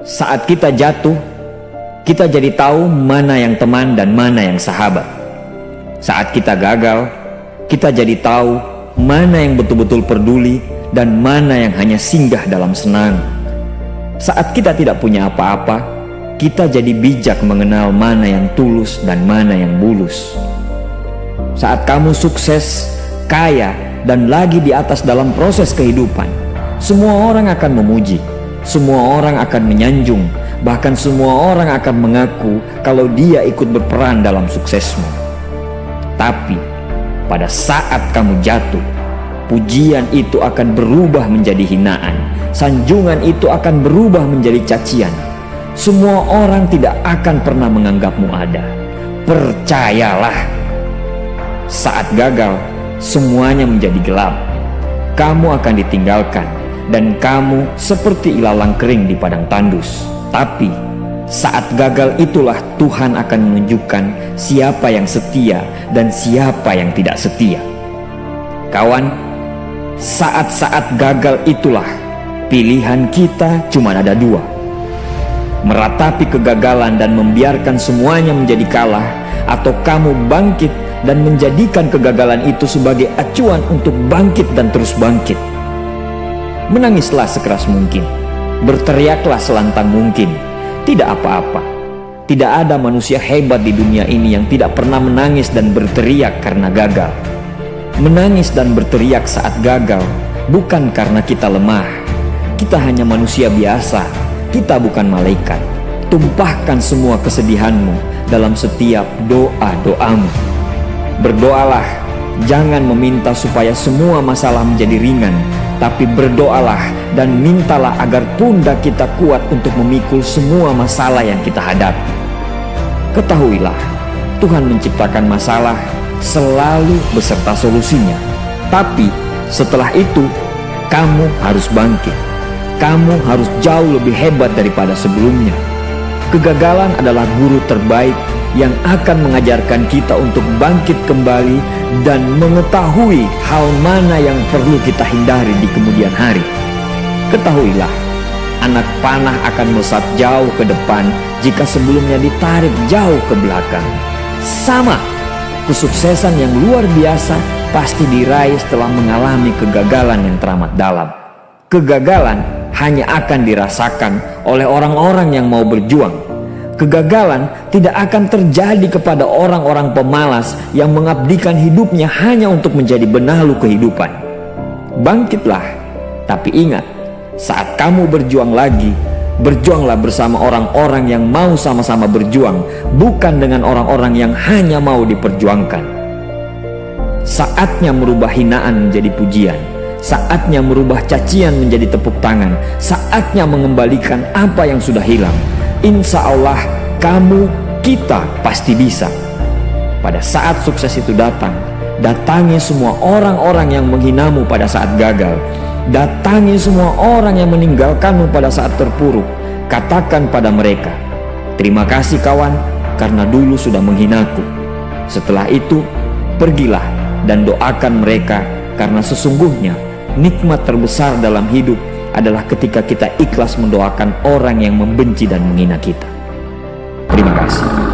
Saat kita jatuh, kita jadi tahu mana yang teman dan mana yang sahabat. Saat kita gagal, kita jadi tahu mana yang betul-betul peduli dan mana yang hanya singgah dalam senang. Saat kita tidak punya apa-apa, kita jadi bijak mengenal mana yang tulus dan mana yang bulus. Saat kamu sukses, kaya, dan lagi di atas dalam proses kehidupan, semua orang akan memuji, semua orang akan menyanjung, bahkan semua orang akan mengaku kalau dia ikut berperan dalam suksesmu. Tapi pada saat kamu jatuh, pujian itu akan berubah menjadi hinaan, sanjungan itu akan berubah menjadi cacian. Semua orang tidak akan pernah menganggapmu ada. Percayalah, saat gagal, semuanya menjadi gelap. Kamu akan ditinggalkan dan kamu seperti ilalang kering di padang tandus. Tapi saat gagal itulah Tuhan akan menunjukkan siapa yang setia dan siapa yang tidak setia. Kawan, saat-saat gagal itulah pilihan kita cuma ada dua: meratapi kegagalan dan membiarkan semuanya menjadi kalah, atau kamu bangkit dan menjadikan kegagalan itu sebagai acuan untuk bangkit dan terus bangkit. Menangislah sekeras mungkin, berteriaklah selantang mungkin. Tidak apa-apa. Tidak ada manusia hebat di dunia ini yang tidak pernah menangis dan berteriak karena gagal. Menangis dan berteriak saat gagal bukan karena kita lemah. Kita hanya manusia biasa. Kita bukan malaikat. Tumpahkan semua kesedihanmu dalam setiap doa-doamu. Berdoalah, jangan meminta supaya semua masalah menjadi ringan, tapi berdoalah dan mintalah agar pundak kita kuat untuk memikul semua masalah yang kita hadapi. Ketahuilah, Tuhan menciptakan masalah selalu beserta solusinya. Tapi setelah itu, kamu harus bangkit. Kamu harus jauh lebih hebat daripada sebelumnya. Kegagalan adalah guru terbaik yang akan mengajarkan kita untuk bangkit kembali dan mengetahui hal mana yang perlu kita hindari di kemudian hari. Ketahuilah, anak panah akan melesat jauh ke depan jika sebelumnya ditarik jauh ke belakang. Sama, kesuksesan yang luar biasa pasti diraih setelah mengalami kegagalan yang teramat dalam. Kegagalan hanya akan dirasakan oleh orang-orang yang mau berjuang. Kegagalan tidak akan terjadi kepada orang-orang pemalas yang mengabdikan hidupnya hanya untuk menjadi benalu kehidupan. Bangkitlah, tapi ingat, saat kamu berjuang lagi, berjuanglah bersama orang-orang yang mau sama-sama berjuang, bukan dengan orang-orang yang hanya mau diperjuangkan. Saatnya merubah hinaan menjadi pujian. Saatnya merubah cacian menjadi tepuk tangan. Saatnya mengembalikan apa yang sudah hilang. Insya Allah kamu, kita pasti bisa. Pada saat sukses itu datang, datangi semua orang-orang yang menghinamu pada saat gagal. Datangi semua orang yang meninggalkanmu pada saat terpuruk. Katakan pada mereka, terima kasih kawan, karena dulu sudah menghinaku. Setelah itu, pergilah dan doakan mereka, karena sesungguhnya nikmat terbesar dalam hidup adalah ketika kita ikhlas mendoakan orang yang membenci dan menghina kita. Terima kasih.